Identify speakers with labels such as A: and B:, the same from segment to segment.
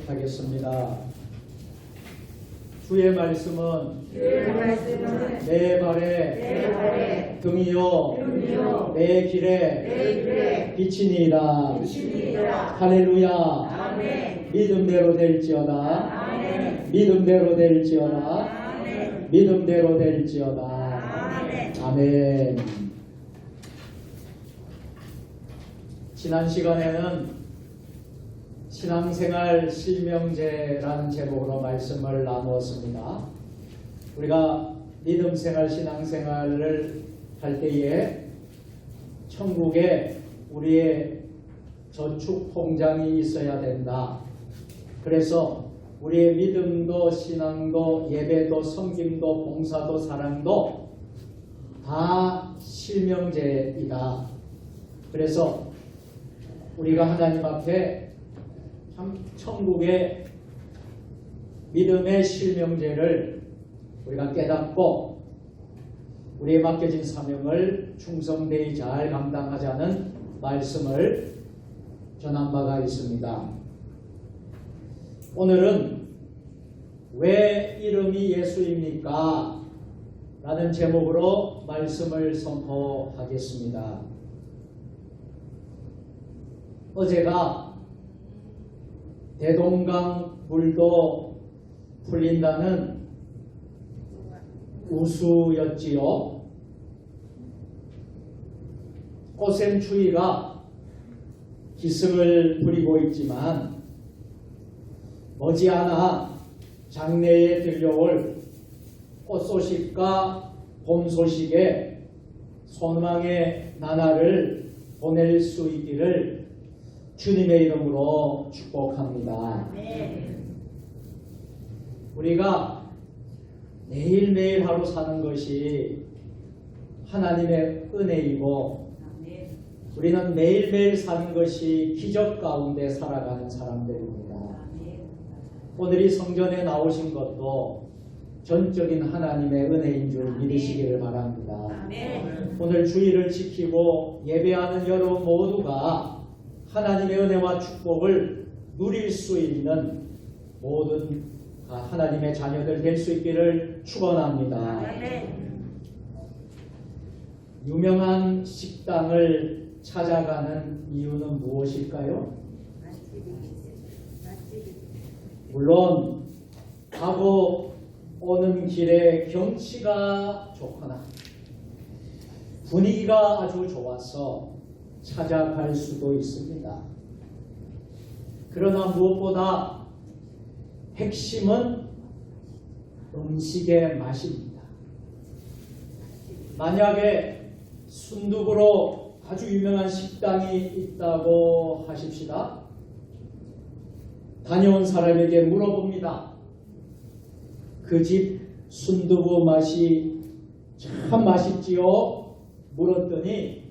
A: 하겠습니다. 주의 말씀은 내 발에 등이요 내 길에 빛이니이다. 할렐루야. 믿음대로 될지어다. 믿음대로 될지어다. 믿음대로 될지어다. 아멘. 지난 시간에는 신앙생활 실명제라는 제목으로 말씀을 나누었습니다. 우리가 믿음생활, 신앙생활을 할 때에 천국에 우리의 저축통장이 있어야 된다. 그래서 우리의 믿음도 신앙도 예배도 섬김도 봉사도 사랑도 다 실명제이다. 그래서 우리가 하나님 앞에 참 천국의 믿음의 실명제를 우리가 깨닫고 우리의 맡겨진 사명을 충성되이 잘 감당하자는 말씀을 전한 바가 있습니다. 오늘은 왜 이름이 예수입니까? 라는 제목으로 말씀을 선포하겠습니다. 어제가 대동강 물도 풀린다는 우수였지요. 꽃샘추위가 기승을 부리고 있지만 머지않아 장래에 들려올 꽃소식과 봄소식에 소망의 나날을 보낼 수 있기를 주님의 이름으로 축복합니다. 우리가 매일매일 하루 사는 것이 하나님의 은혜이고 우리는 매일매일 사는 것이 기적 가운데 살아가는 사람들입니다. 오늘 이 성전에 나오신 것도 전적인 하나님의 은혜인 줄 믿으시기를 바랍니다. 오늘 주일을 지키고 예배하는 여러분 모두가 하나님의 은혜와 축복을 누릴 수 있는 모든 하나님의 자녀들 될 수 있기를 축원합니다. 유명한 식당을 찾아가는 이유는 무엇일까요? 물론 가고 오는 길에 경치가 좋거나 분위기가 아주 좋아서 찾아갈 수도 있습니다. 그러나 무엇보다 핵심은 음식의 맛입니다. 만약에 순두부로 아주 유명한 식당이 있다고 하십시다. 다녀온 사람에게 물어봅니다. 그 집 순두부 맛이 참 맛있지요? 물었더니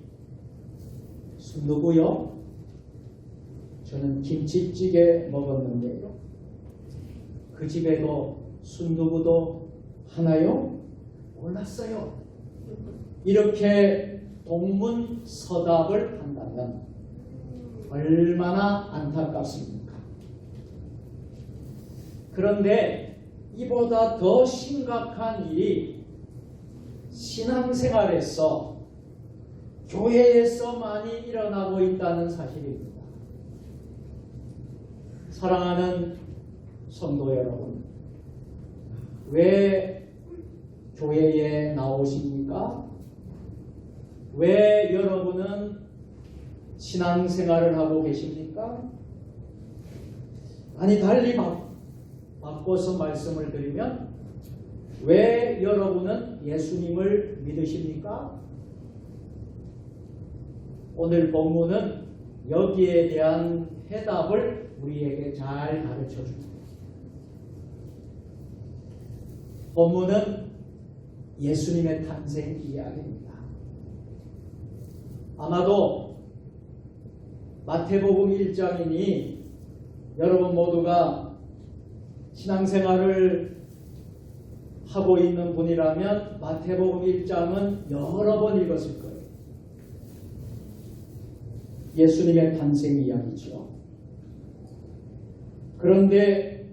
A: 순두부요? 저는 김치찌개 먹었는데요. 그 집에도 순두부도 하나요? 몰랐어요. 이렇게 동문서답을 한다면 얼마나 안타깝습니까? 그런데 이보다 더 심각한 일이 신앙생활에서 교회에서 많이 일어나고 있다는 사실입니다. 사랑하는 성도 여러분, 왜 교회에 나오십니까? 왜 여러분은 신앙생활을 하고 계십니까? 아니 달리 바꿔서 말씀을 드리면 왜 여러분은 예수님을 믿으십니까? 오늘 본문은 여기에 대한 해답을 우리에게 잘 가르쳐 줍니다. 본문은 예수님의 탄생 이야기입니다. 아마도 마태복음 1장이니 여러분 모두가 신앙생활을 하고 있는 분이라면 마태복음 1장은 여러 번 읽었을 거예요. 예수님의 탄생 이야기죠. 그런데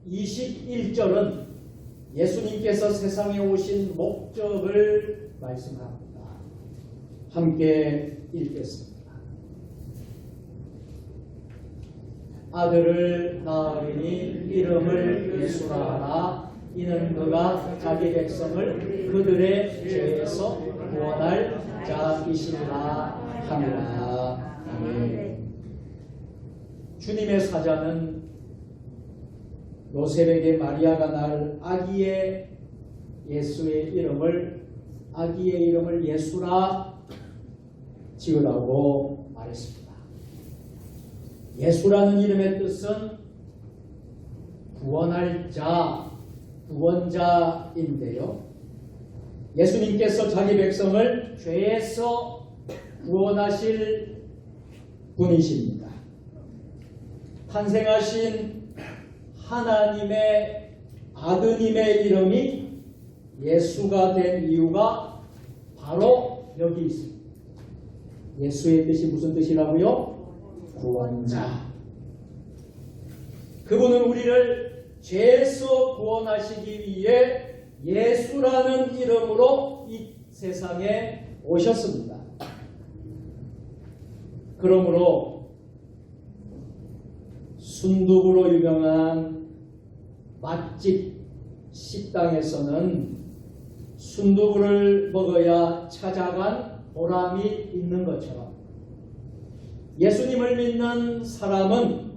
A: 21절은 예수님께서 세상에 오신 목적을 말씀합니다. 함께 읽겠습니다. 아들을 낳으리니 이름을 예수라 하라. 이는 그가 자기 백성을 그들의 죄에서 구원할 자이시라 함이라. 아멘. 주님의 사자는 요셉에게 마리아가 낳을 아기의 이름을 예수라 지으라고 말했습니다. 예수라는 이름의 뜻은 구원할 자, 구원자인데요. 예수님께서 자기 백성을 죄에서 구원하실 분이십니다. 탄생하신 하나님의 아드님의 이름이 예수가 된 이유가 바로 여기 있습니다. 예수의 뜻이 무슨 뜻이라고요? 구원자. 그분은 우리를 죄에서 구원하시기 위해 예수라는 이름으로 이 세상에 오셨습니다. 그러므로 순두부로 유명한 맛집 식당에서는 순두부를 먹어야 찾아간 보람이 있는 것처럼 예수님을 믿는 사람은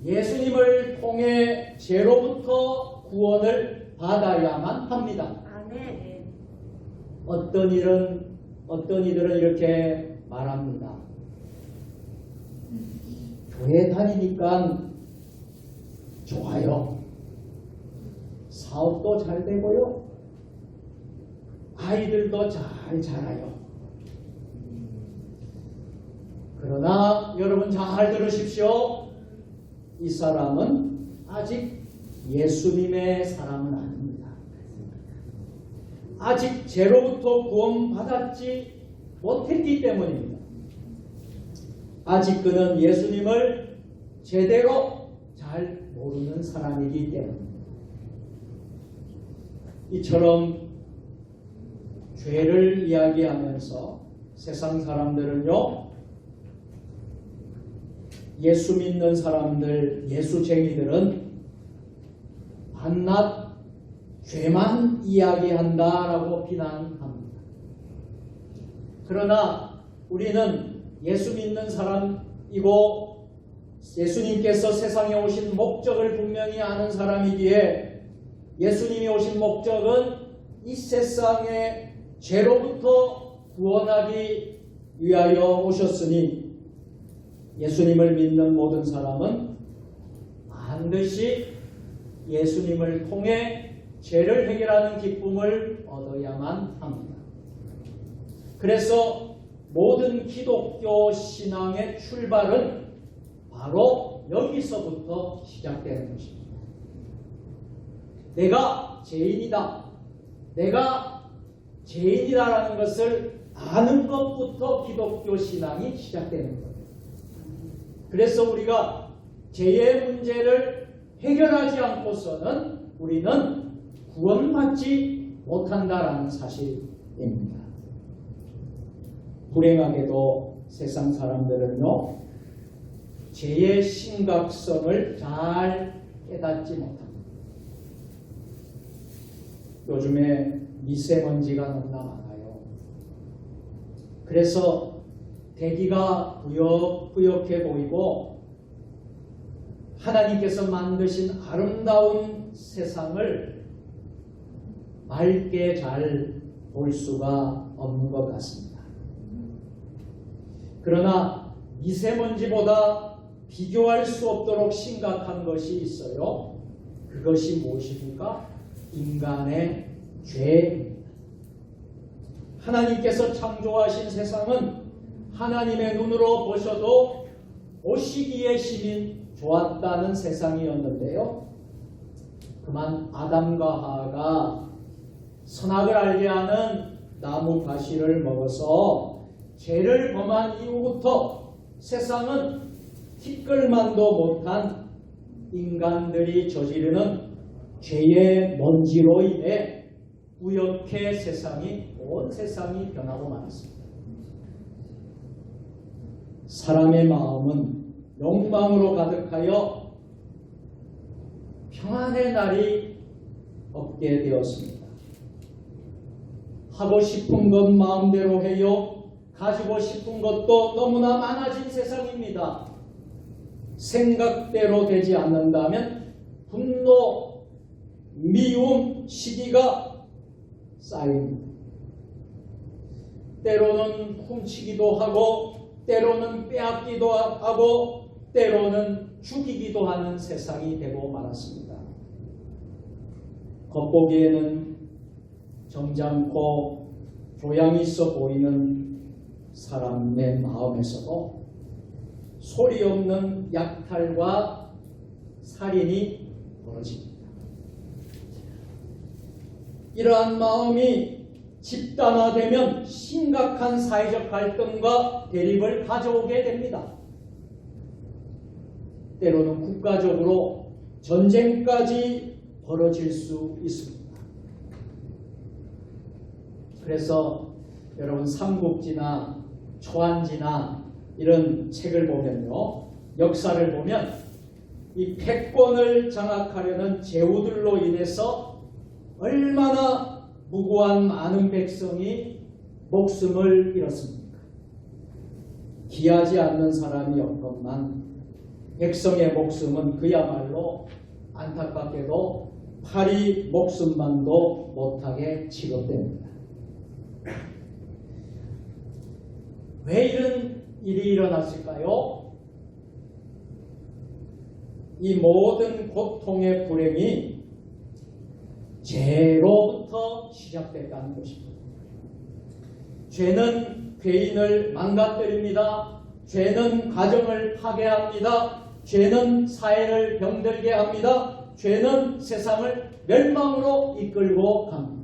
A: 예수님을 통해 죄로부터 구원을 받아야만 합니다.
B: 아멘.
A: 어떤 이들은 이렇게 말합니다. 교회 다니니까 좋아요. 사업도 잘 되고요. 아이들도 잘 자라요. 그러나 여러분 잘 들으십시오. 이 사람은 아직 예수님의 사람은 아닙니다. 아직 죄로부터 구원받았지 못했기 때문입니다. 아직 그는 예수님을 제대로 잘 모르는 사람이기 때문입니다. 이처럼 죄를 이야기하면서 세상 사람들은요, 예수 믿는 사람들, 예수쟁이들은 밤낮 죄만 이야기한다라고 비난합니다. 그러나 우리는 예수 믿는 사람이고 예수님께서 세상에 오신 목적을 분명히 아는 사람이기에 예수님이 오신 목적은 이 세상의 죄로부터 구원하기 위하여 오셨으니 예수님을 믿는 모든 사람은 반드시 예수님을 통해 죄를 해결하는 기쁨을 얻어야만 합니다. 그래서 모든 기독교 신앙의 출발은 바로 여기서부터 시작되는 것입니다. 내가 죄인이다. 내가 죄인이다라는 것을 아는 것부터 기독교 신앙이 시작되는 거예요. 그래서 우리가 죄의 문제를 해결하지 않고서는 우리는 구원받지 못한다라는 사실입니다. 불행하게도 세상 사람들은요, 죄의 심각성을 잘 깨닫지 못합니다. 요즘에 미세먼지가 너무나 많아요. 그래서 대기가 부역부역해 보이고 하나님께서 만드신 아름다운 세상을 맑게 잘 볼 수가 없는 것 같습니다. 그러나 미세먼지보다 비교할 수 없도록 심각한 것이 있어요. 그것이 무엇입니까? 인간의 죄입니다. 하나님께서 창조하신 세상은 하나님의 눈으로 보셔도 보시기에 심히 좋았다는 세상이었는데요. 그만 아담과 하와가 선악을 알게 하는 나무 가시를 먹어서 죄를 범한 이후부터 세상은 티끌만도 못한 인간들이 저지르는 죄의 먼지로 인해 뿌옇게 온 세상이 변하고 말았습니다. 사람의 마음은 욕망으로 가득하여 평안의 날이 없게 되었습니다. 하고 싶은 것 마음대로 해요. 가지고 싶은 것도 너무나 많아진 세상입니다. 생각대로 되지 않는다면 분노, 미움, 시기가 쌓입니다. 때로는 훔치기도 하고 때로는 빼앗기도 하고 때로는 죽이기도 하는 세상이 되고 말았습니다. 겉보기에는 점잖고 교양이 있어 보이는 사람의 마음에서도 소리 없는 약탈과 살인이 벌어집니다. 이러한 마음이 집단화되면 심각한 사회적 갈등과 대립을 가져오게 됩니다. 때로는 국가적으로 전쟁까지 벌어질 수 있습니다. 그래서 여러분 삼국지나 초안지나 이런 책을 보면요, 역사를 보면 이 패권을 장악하려는 제후들로 인해서 얼마나 무고한 많은 백성이 목숨을 잃었습니까? 기하지 않는 사람이 없건만 백성의 목숨은 그야말로 안타깝게도 파리 목숨만도 못하게 취급됩니다. 왜 이런 일이 일어났을까요? 이 모든 고통의 불행이 죄로부터 시작됐다는 것입니다. 죄는 개인을 망가뜨립니다. 죄는 가정을 파괴합니다. 죄는 사회를 병들게 합니다. 죄는 세상을 멸망으로 이끌고 갑니다.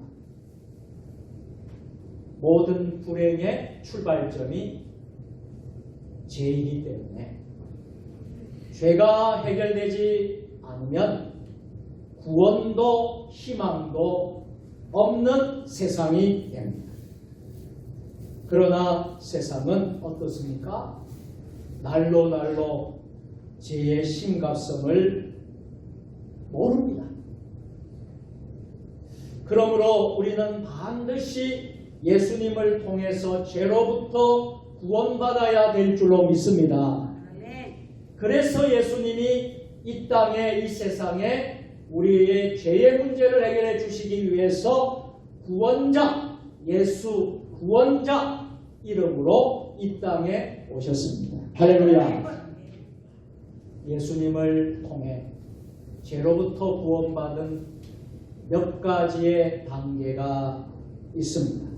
A: 모든 불행의 출발점이 죄이기 때문에 죄가 해결되지 않으면 구원도 희망도 없는 세상이 됩니다. 그러나 세상은 어떻습니까? 날로 날로 죄의 심각성을 모릅니다. 그러므로 우리는 반드시 예수님을 통해서 죄로부터 구원받아야 될 줄로 믿습니다. 그래서 예수님이 이 땅에, 이 세상에 우리의 죄의 문제를 해결해 주시기 위해서 구원자, 예수 구원자 이름으로 이 땅에 오셨습니다. 할렐루야. 예수님을 통해 죄로부터 구원받은 몇 가지의 단계가 있습니다.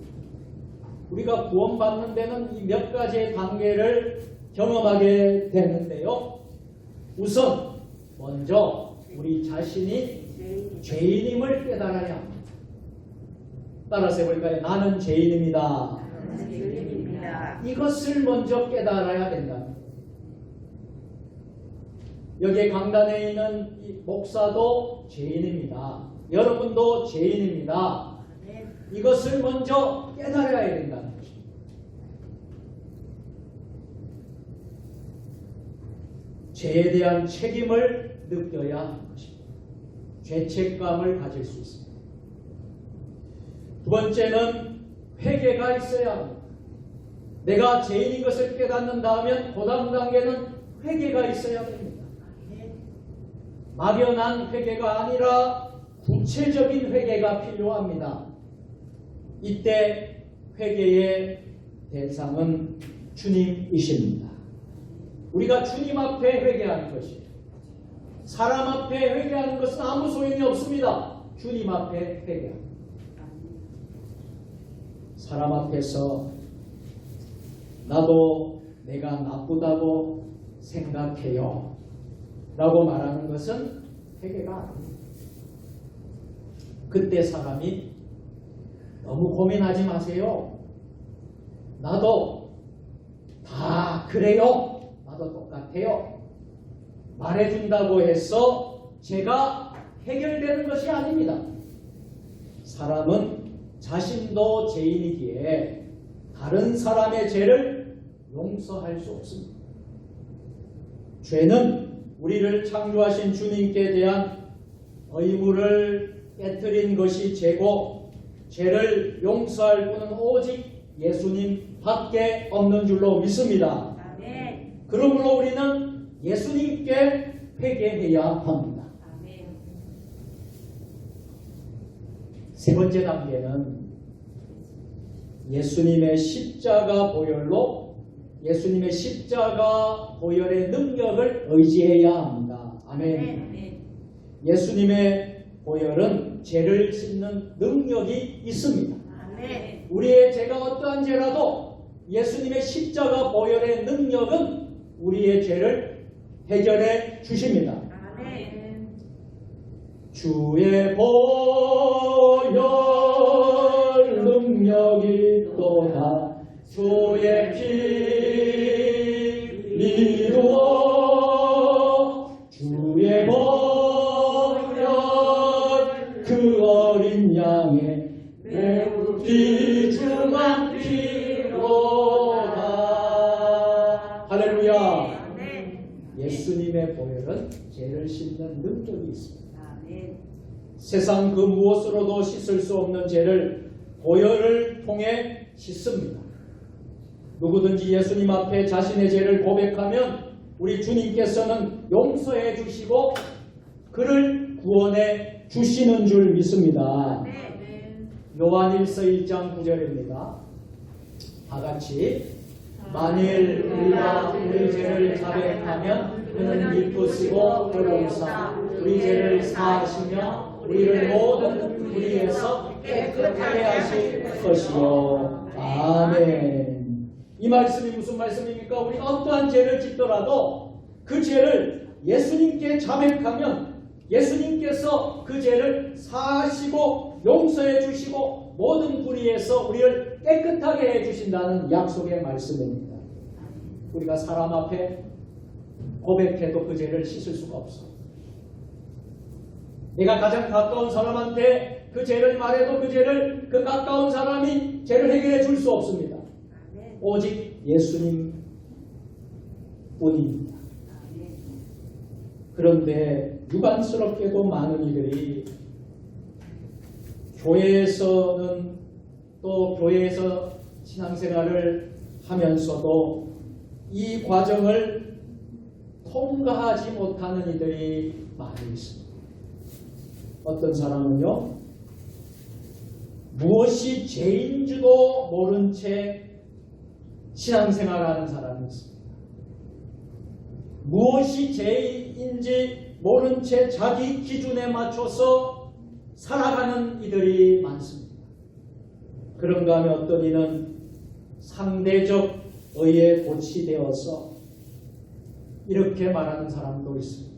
A: 우리가 구원받는 데는 이 몇 가지의 단계를 경험하게 되는데요. 우선 먼저 우리 자신이 죄인임을 깨달아야 합니다. 따라서 해볼까요? 나는 죄인입니다. 이것을 먼저 깨달아야 된다. 여기 강단에 있는 이 목사도 죄인입니다. 여러분도 죄인입니다. 이것을 먼저 깨달아야 된다는 것입니다. 죄에 대한 책임을 느껴야 하는 것입니다. 죄책감을 가질 수 있습니다. 두 번째는 회개가 있어야 합니다. 내가 죄인인 것을 깨닫는다 하면 그 다음 단계는 회개가 있어야 됩니다. 막연한 회개가 아니라 구체적인 회개가 필요합니다. 이때 회개의 대상은 주님이십니다. 우리가 주님 앞에 회개하는 것이에요. 사람 앞에 회개하는 것은 아무 소용이 없습니다. 주님 앞에 회개합니다. 사람 앞에서 나도 내가 나쁘다고 생각해요 라고 말하는 것은 회개가 아닙니다. 그때 사람이 너무 고민하지 마세요. 나도 다 그래요. 나도 똑같아요. 말해준다고 해서 죄가 해결되는 것이 아닙니다. 사람은 자신도 죄인이기에 다른 사람의 죄를 용서할 수 없습니다. 죄는 우리를 창조하신 주님께 대한 의무를 깨뜨린 것이 죄고, 죄를 용서할 분은 오직 예수님 밖에 없는 줄로 믿습니다.
B: 아멘.
A: 그러므로 우리는 예수님께 회개해야 합니다.
B: 아멘.
A: 세 번째 단계는 예수님의 십자가 보혈의 능력을 의지해야 합니다. 아멘.
B: 아멘.
A: 예수님의 보혈은 죄를 씻는 능력이 있습니다.
B: 아멘.
A: 우리의 죄가 어떠한 죄라도 예수님의 십자가 보혈의 능력은 우리의 죄를 해결해 주십니다.
B: 아멘.
A: 주의 보혈 능력이 또다 주의 피 이루어 주의 보혈 그 어린 양의 매우 귀중한 피로다. 할렐루야.
B: 아멘.
A: 예수님의 보혈은 죄를 씻는 능력이 있습니다.
B: 아멘.
A: 세상 그 무엇으로도 씻을 수 없는 죄를 보혈을 통해 씻습니다. 누구든지 예수님 앞에 자신의 죄를 고백하면 우리 주님께서는 용서해 주시고 그를 구원해 주시는 줄 믿습니다.
B: 아멘.
A: 요한일서 1장 9절입니다. 다같이 만일 우리가 우리 죄를 자백하면 그는 기쁘시고 의로우사 우리 죄를 사하시며 우리를 모든 불의에서 깨끗하게 하실 것이요. 아멘. 이 말씀이 무슨 말씀입니까? 우리가 어떠한 죄를 짓더라도 그 죄를 예수님께 자백하면 예수님께서 그 죄를 사하시고 용서해 주시고 모든 불의에서 우리를 깨끗하게 해 주신다는 약속의 말씀입니다. 우리가 사람 앞에 고백해도 그 죄를 씻을 수가 없어. 내가 가장 가까운 사람한테 그 죄를 말해도 그 가까운 사람이 죄를 해결해 줄 수 없습니다. 오직 예수님 뿐입니다. 그런데 유감스럽게도 많은 이들이 교회에서 신앙생활을 하면서도 이 과정을 통과하지 못하는 이들이 많이 있습니다. 어떤 사람은요, 무엇이 죄인지도 모른 채 신앙생활하는 사람이 있습니다. 무엇이 죄인지 모른 채 자기 기준에 맞춰서 살아가는 이들이 많습니다. 그런가 하면 어떤 이는 상대적 의에 고치되어서 이렇게 말하는 사람도 있습니다.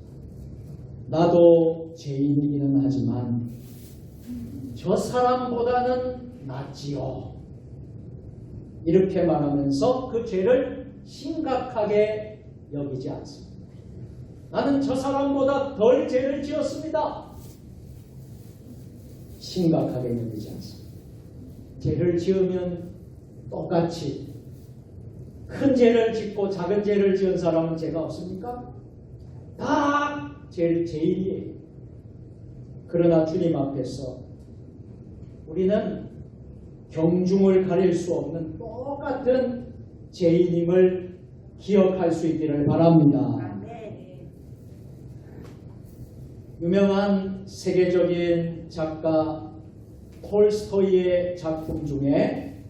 A: 나도 죄인이기는 하지만 저 사람보다는 낫지요. 이렇게 말하면서 그 죄를 심각하게 여기지 않습니다. 나는 저 사람보다 덜 죄를 지었습니다. 심각하게 여기지 않습니다. 죄를 지으면 똑같이 큰 죄를 짓고 작은 죄를 지은 사람은 죄가 없습니까? 다 죄인이에요. 그러나 주님 앞에서 우리는 경중을 가릴 수 없는 똑같은 죄인임을 기억할 수 있기를 바랍니다.
B: 아멘.
A: 유명한 세계적인 작가 톨스토이의 작품 중에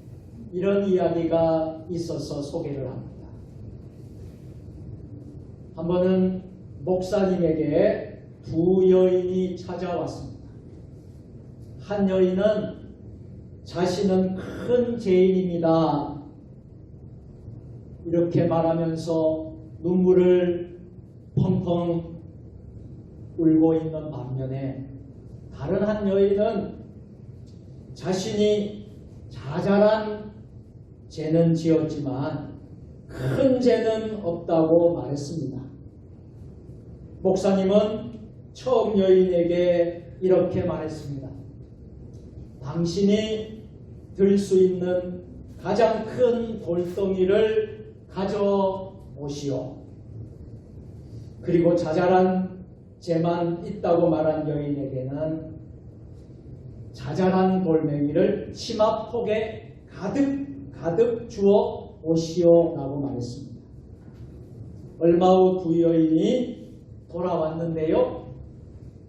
A: 이런 이야기가 있어서 소개를 합니다. 한 번은 목사님에게 두 여인이 찾아왔습니다. 한 여인은 자신은 큰 죄인입니다. 이렇게 말하면서 눈물을 펑펑 울고 있는 반면에 다른 한 여인은 자신이 자잘한 죄는 지었지만 큰 죄는 없다고 말했습니다. 목사님은 처음 여인에게 이렇게 말했습니다. 당신이 들 수 있는 가장 큰 돌덩이를 가져오시오. 그리고 자잘한 재만 있다고 말한 여인에게는 자잘한 돌멩이를 치마폭에 가득 주어 오시오라고 말했습니다. 얼마 후 두 여인이 돌아왔는데요.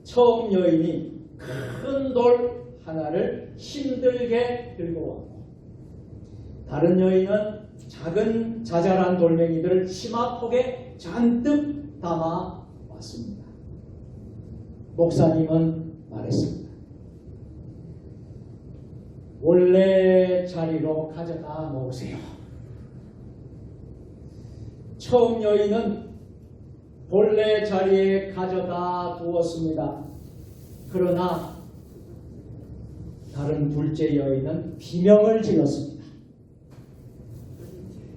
A: 처음 여인이 큰 돌 하나를 힘들게 들고 왔고, 다른 여인은 작은 자잘한 돌멩이들을 치마폭에 잔뜩 담아 왔습니다. 목사님은 말했습니다. 원래 자리로 가져다 놓으세요. 처음 여인은 본래 자리에 가져다 두었습니다. 그러나 다른 둘째 여인은 비명을 질렀습니다.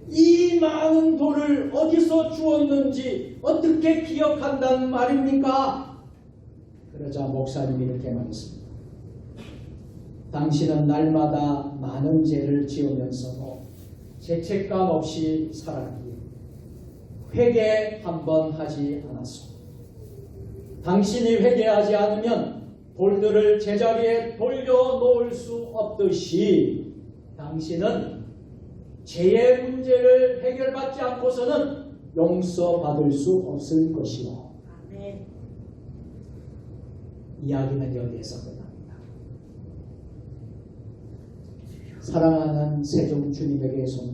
A: 이 많은 돌을 어디서 주었는지 어떻게 기억한다는 말입니까? 그러자 목사님이 이렇게 말했습니다. 당신은 날마다 많은 죄를 지으면서도 죄책감 없이 살았기에 회개 한번 하지 않았소. 당신이 회개하지 않으면 돌들을 제자리에 돌려놓을 수 없듯이 당신은 죄의 문제를 해결받지 않고서는 용서받을 수 없을 것이오.
B: 아멘.
A: 이야기는 여기에서 끝납니다. 사랑하는 세종 주님에게 손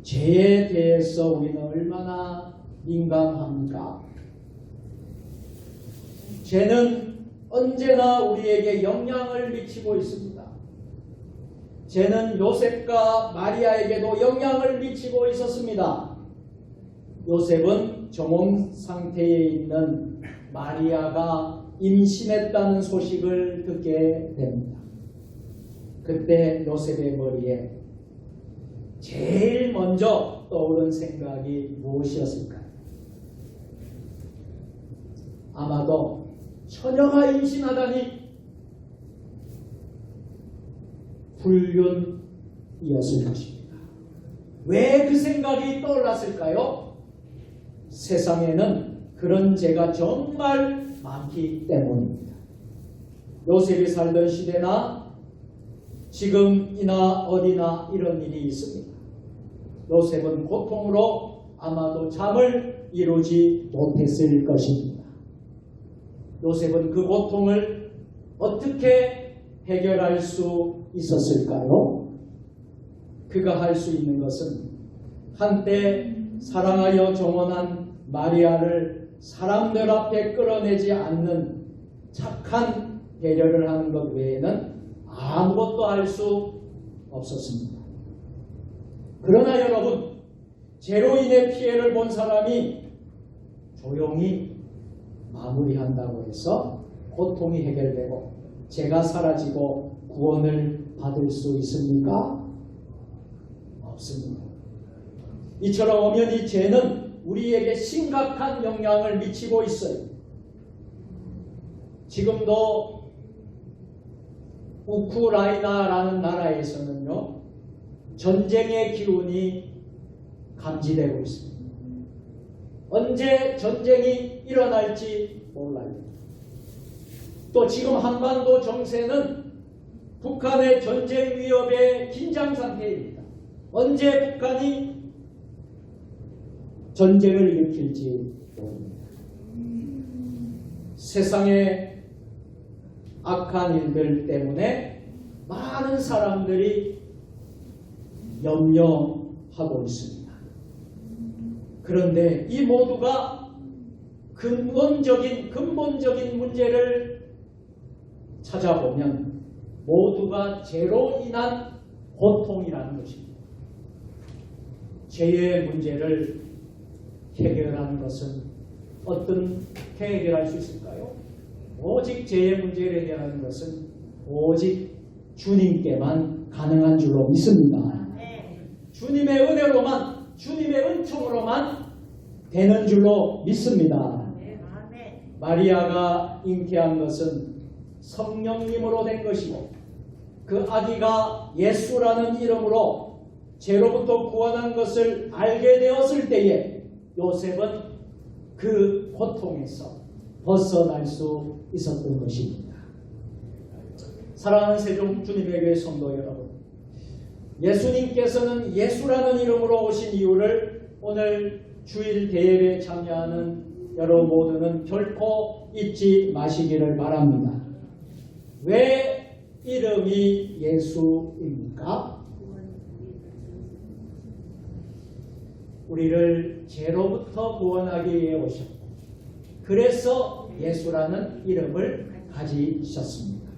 A: 죄에 대해서 우리는 얼마나 민감합니까? 죄는 언제나 우리에게 영향을 미치고 있습니다. 죄는 요셉과 마리아에게도 영향을 미치고 있었습니다. 요셉은 정혼 상태에 있는 마리아가 임신했다는 소식을 듣게 됩니다. 그때 요셉의 머리에 제일 먼저 떠오른 생각이 무엇이었을까요? 아마도 처녀가 임신하다니 불륜이었을 것입니다. 왜 그 생각이 떠올랐을까요? 세상에는 그런 죄가 정말 많기 때문입니다. 요셉이 살던 시대나 지금이나 어디나 이런 일이 있습니다. 요셉은 고통으로 아마도 잠을 이루지 못했을 것입니다. 요셉은 그 고통을 어떻게 해결할 수 있었을까요? 그가 할 수 있는 것은 한때 사랑하여 정혼한 마리아를 사람들 앞에 끌어내지 않는 착한 배려를 하는 것 외에는 아무것도 할 수 없었습니다. 그러나 여러분, 죄로 인해 피해를 본 사람이 조용히 마무리한다고 해서 고통이 해결되고 죄가 사라지고 구원을 받을 수 있습니까? 없습니다. 이처럼 엄연히 죄는 우리에게 심각한 영향을 미치고 있어요. 지금도 우크라이나라는 나라에서는요, 전쟁의 기운이 감지되고 있습니다. 언제 전쟁이 일어날지 몰라요. 또 지금 한반도 정세는 북한의 전쟁 위협의 긴장 상태입니다. 언제 북한이 전쟁을 일으킬지 모릅니다. 세상의 악한 일들 때문에 많은 사람들이 염려하고 있습니다. 그런데 이 모두가 근본적인 문제를 찾아보면 모두가 죄로 인한 고통이라는 것입니다. 죄의 문제를 해결하는 것은 어떻게 해결할 수 있을까요? 오직 죄의 문제를 해결하는 것은 오직 주님께만 가능한 줄로 믿습니다. 주님의 은혜로만, 주님의 은총으로만 되는 줄로 믿습니다.
B: 아멘.
A: 마리아가 잉태한 것은 성령님으로 된 것이고 그 아기가 예수라는 이름으로 죄로부터 구원한 것을 알게 되었을 때에 요셉은 그 고통에서 벗어날 수 있었던 것입니다. 사랑하는 세종 주님의 교회 성도 여러분, 예수님께서는 예수라는 이름으로 오신 이유를 오늘 주일 대예배에 참여하는 여러분 모두는 결코 잊지 마시기를 바랍니다. 왜 이름이 예수입니까? 우리를 죄로부터 구원하기 위해 오셨고 그래서 예수라는 이름을 가지셨습니다.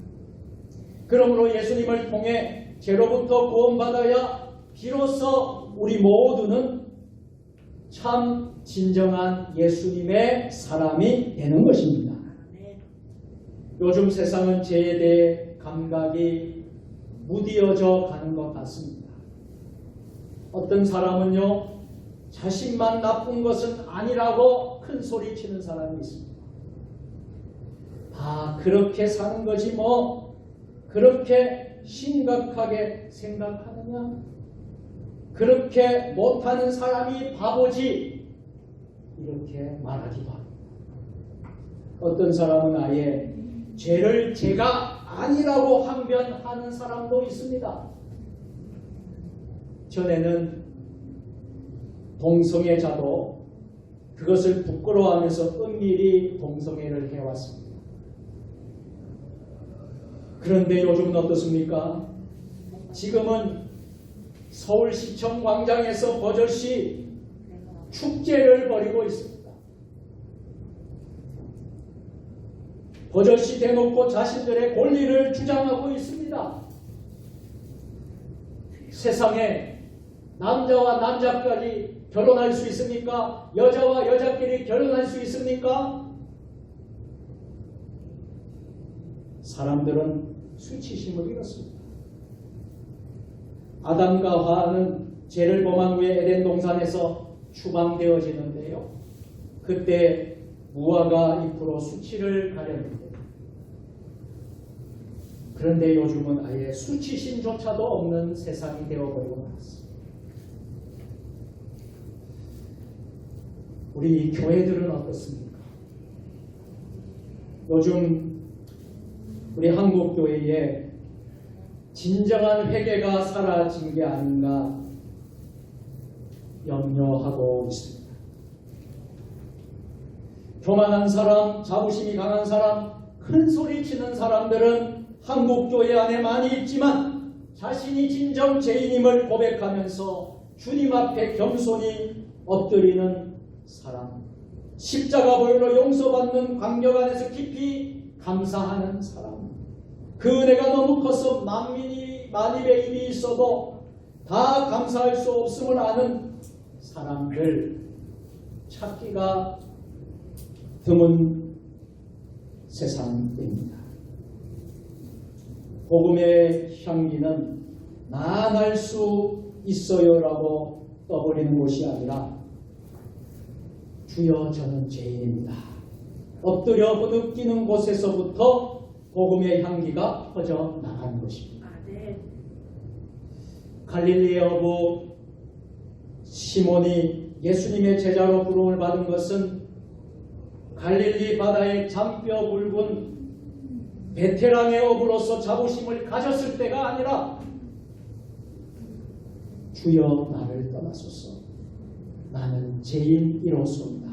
A: 그러므로 예수님을 통해 죄로부터 구원받아야 비로소 우리 모두는 참 진정한 예수님의 사람이 되는 것입니다. 요즘 세상은 죄에 대해 감각이 무디어져 가는 것 같습니다. 어떤 사람은요, 자신만 나쁜 것은 아니라고 큰 소리 치는 사람이 있습니다. 아, 그렇게 사는 거지 뭐 그렇게 심각하게 생각하느냐? 그렇게 못하는 사람이 바보지 이렇게 말하기도 합니다. 어떤 사람은 아예 죄를 죄가 아니라고 항변하는 사람도 있습니다. 전에는 동성애자도 그것을 부끄러워하면서 은밀히 동성애를 해왔습니다. 그런데 요즘은 어떻습니까? 지금은 서울시청 광장에서 버젓이 축제를 벌이고 있습니다. 버젓이 대놓고 자신들의 권리를 주장하고 있습니다. 세상에 남자와 남자까지 결혼할 수 있습니까? 여자와 여자끼리 결혼할 수 있습니까? 사람들은 수치심을 잃었습니다. 아담과 하와는 죄를 범한 후에 에덴 동산에서 추방되어지는데요. 그때 무화과 잎으로 수치를 가렸는데 그런데 요즘은 아예 수치심조차도 없는 세상이 되어버리고 말았습니다. 우리 교회들은 어떻습니까? 요즘 우리 한국교회에 진정한 회개가 사라진 게 아닌가 염려하고 있습니다. 교만한 사람, 자부심이 강한 사람, 큰 소리 치는 사람들은 한국교회 안에 많이 있지만 자신이 진정 죄인임을 고백하면서 주님 앞에 겸손히 엎드리는 사람, 십자가 보혈로 용서받는 감격 안에서 깊이 감사하는 사람, 그 은혜가 너무 커서 만입의 입이 있어도 다 감사할 수 없음을 아는 사람들 찾기가 드문 세상입니다. 복음의 향기는 나아갈 수 있어요라고 떠버리는 것이 아니라 주여 저는 죄인입니다. 엎드려 부르짖는 곳에서부터 복음의 향기가 퍼져 나가는 것입니다. 갈릴리의 어부 시몬이 예수님의 제자로 부름을 받은 것은 갈릴리 바다의 잔뼈 굵은 베테랑의 어부로서 자부심을 가졌을 때가 아니라 주여 나를 떠나소서 나는 죄인이로소이다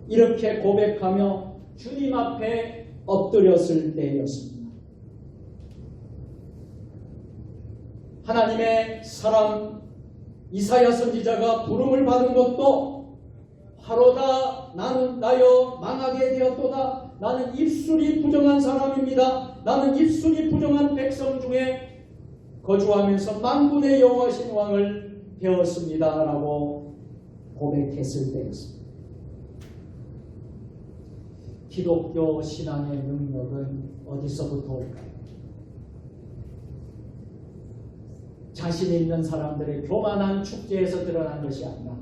A: 이렇게 고백하며 주님 앞에 엎드렸을 때였습니다. 하나님의 사람 이사야 선지자가 부름을 받은 것도 화로다 나는 나여 망하게 되었도다 나는 입술이 부정한 사람입니다. 나는 입술이 부정한 백성 중에 거주하면서 만군의 여호와신 왕을 배웠습니다 라고 고백했을 때였습니다. 기독교 신앙의 능력은 어디서부터 올까요? 자신 있는 사람들의 교만한 축제에서 드러난 것이 아니라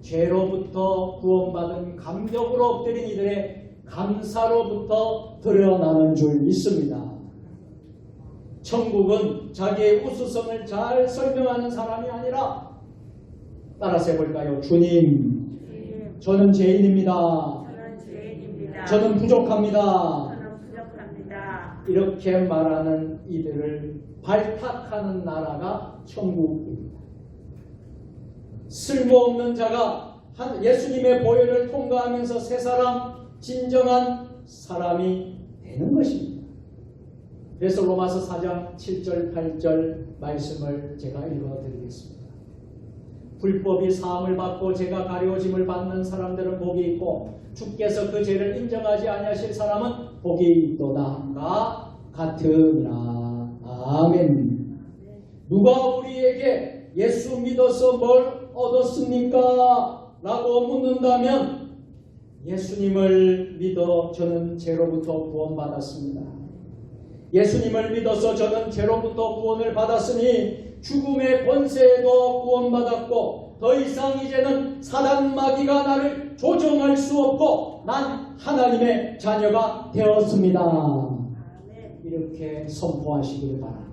A: 죄로부터 구원받은 감격으로 엎드린 이들의 감사로부터 드러나는 줄 믿습니다. 천국은 자기의 우수성을 잘 설명하는 사람이 아니라 따라서 해볼까요? 주님, 저는 죄인입니다.
B: 저는 죄인입니다.
A: 저는 부족합니다.
B: 저는 부족합니다.
A: 이렇게 말하는 이들을 발탁하는 나라가 천국입니다. 쓸모없는 자가 예수님의 보혈을 통과하면서 새 사람, 진정한 사람이 되는 것입니다. 그래서 로마서 4장 7절 8절 말씀을 제가 읽어드리겠습니다. 불법이 사함을 받고 죄가 가려짐을 받는 사람들은 복이 있고 주께서 그 죄를 인정하지 아니하실 사람은 복이 있도다가 같으니라. 아멘. 누가 우리에게 예수 믿어서 뭘 얻었습니까? 라고 묻는다면 예수님을 믿어 저는 죄로부터 구원받았습니다. 예수님을 믿어서 저는 죄로부터 구원을 받았으니 죽음의 권세에도 구원받았고 더 이상 이제는 사단 마귀가 나를 조종할 수 없고 난 하나님의 자녀가 되었습니다.
B: 아멘.
A: 이렇게 선포하시길 바랍니다.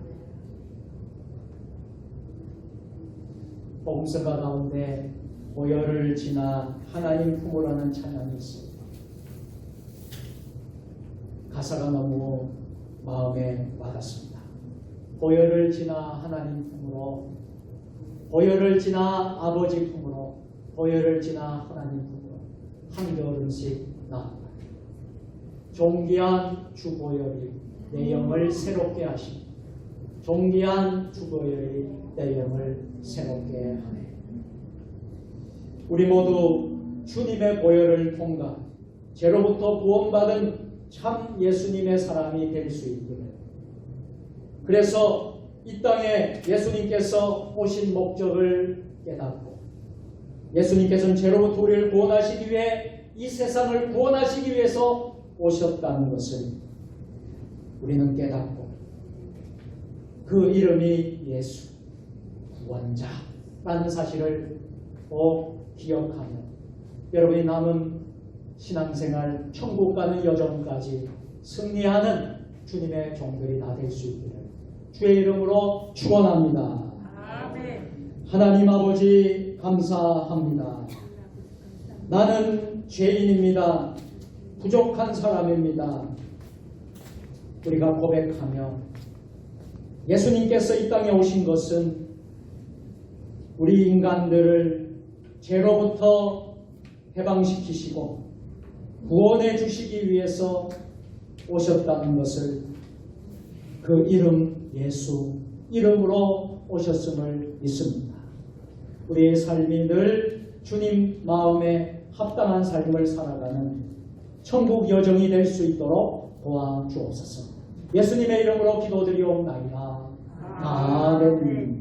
A: 복음서가 가운데 보혈을 지나 하나님 품으로 하는 찬양이 있습니다. 가사가 너무 마음에 와닿습니다. 보혈을 지나 하나님 품으로, 보혈을 지나 아버지 품으로, 보혈을 지나 하나님 품으로 한 걸음씩 나아간다. 존귀한 주 보혈이 내 영을 새롭게 하시고 존귀한 주 보혈이 내 영을 새롭게 하네. 우리 모두 주님의 보혈을 통과 죄로부터 구원받은 참 예수님의 사람이 될 수 있기를. 그래서 이 땅에 예수님께서 오신 목적을 깨닫고 예수님께서는 죄로부터 우리를 구원하시기 위해 이 세상을 구원하시기 위해서 오셨다는 것을 우리는 깨닫고 그 이름이 예수, 구원자라는 사실을 꼭 기억하며 여러분이 남은 신앙생활, 천국 가는 여정까지 승리하는 주님의 종들이 다 될 수 있기를 주의 이름으로 축원합니다.
B: 아멘.
A: 하나님 아버지 감사합니다. 나는 죄인입니다. 부족한 사람입니다. 우리가 고백하며 예수님께서 이 땅에 오신 것은 우리 인간들을 죄로부터 해방시키시고 구원해 주시기 위해서 오셨다는 것을 그 이름 예수 이름으로 오셨음을 믿습니다. 우리의 삶이 늘 주님 마음에 합당한 삶을 살아가는 천국 여정이 될 수 있도록 도와주옵소서. 예수님의 이름으로 기도드리옵나이다. 아멘.